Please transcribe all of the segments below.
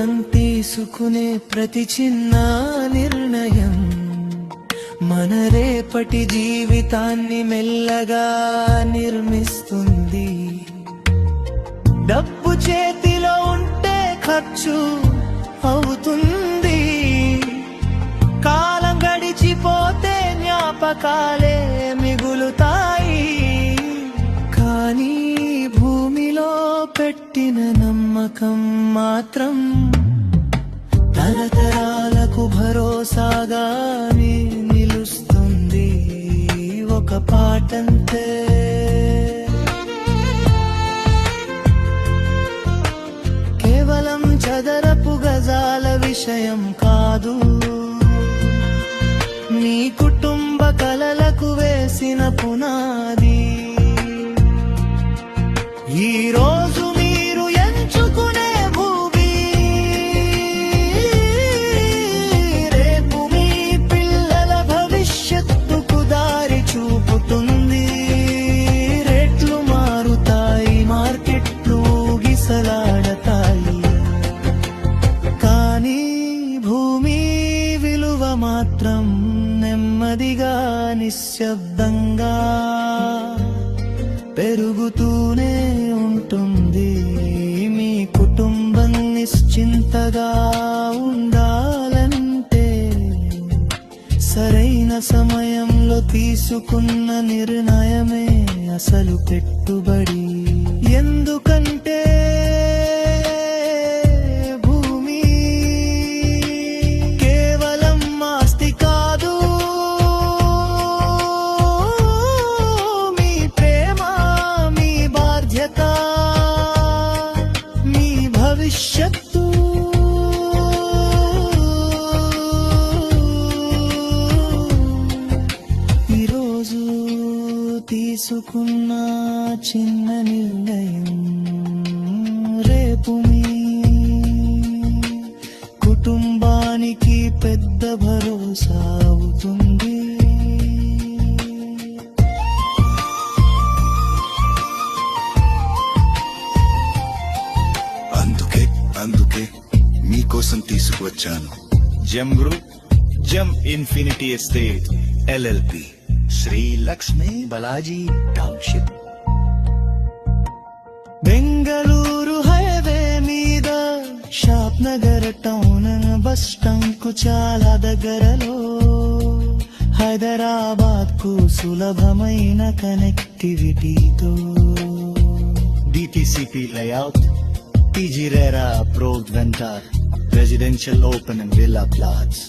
మనం తీసుకునే ప్రతి చిన్న నిర్ణయం మన రేపటి జీవితాన్ని మెల్లగా నిర్మిస్తుంది. డబ్బు చేతిలో ఉంటే ఖర్చు అవుతుంది, కాలం గడిచిపోతే జ్ఞాపకాలే మిగులుతాయి. కానీ భూమిలో పెట్టిన నమ్మకం మాత్రం తరతరాలకు భరోసాగా నిలుస్తుంది. ఒక పాటంతే కేవలం చదరపు గజాల విషయం కాదు, మీ కుటుంబ కలలకు వేసిన పునాది. ఈ రోజు మీరు ఎంచుకునే భూమి రేపు మీ పిల్లల భవిష్యత్తుకు దారి చూపుతుంది. రేట్లు మారుతాయి, మార్కెట్లు గిసలాడతాయి, కానీ భూమి విలువ మాత్రం నెమ్మదిగా నిశ్శబ్దంగా పెరుగుతూనే ఉంటుంది. మీ కుటుంబం నిశ్చింతగా ఉండాలంటే సరైన సమయంలో తీసుకున్న నిర్ణయమే అసలు పెట్టుబడి. ఎందుకంటే భూమి కేవలం ఆస్తి కాదు, మీ ప్రేమ, మీ బాధ్యత, మీ భవిష్యత్తు. ఈరోజు తీసుకున్న చిన్న నిర్ణయం రేపు మీ కుటుంబానికి పెద్ద భరోసా అవుతుంది. అందుకే మీకోసం తీసుకువచ్చాను Gem Group, Gem Infinity Estate LLP, Shri Lakshmi Balaji township. Bengaluru highway మీద షాప్ నగర్ టౌన్ బస్ స్టాండ్ కు చాలా దగ్గరలో, హైదరాబాద్ కు సులభమైన కనెక్టివిటీతో. DTCP layout, PG RERA approved vendor, residential open and villa plots,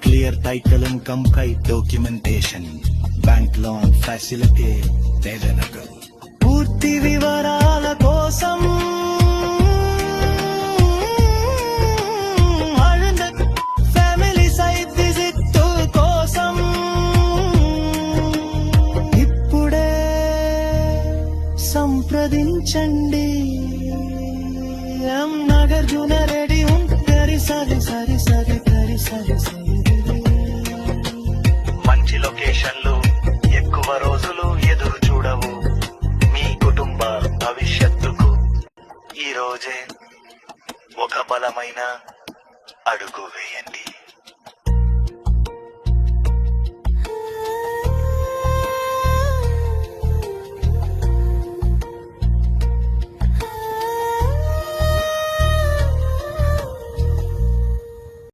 clear title and complete documentation, bank loan facility available. పూర్తి వివరాల కోసం ఫ్యామిలీ సైట్ విజిట్ కోసం ఇప్పుడే సంప్రదించండి. నాగార్జున రెడ్డి ఉంటారు. మంచి లొకేషన్లు, ఎక్కువ రోజులు ఎదురు చూడవు. మీ కుటుంబ భవిష్యత్తుకు ఈ రోజే ఒక బలమైన అడుగు వేయండి.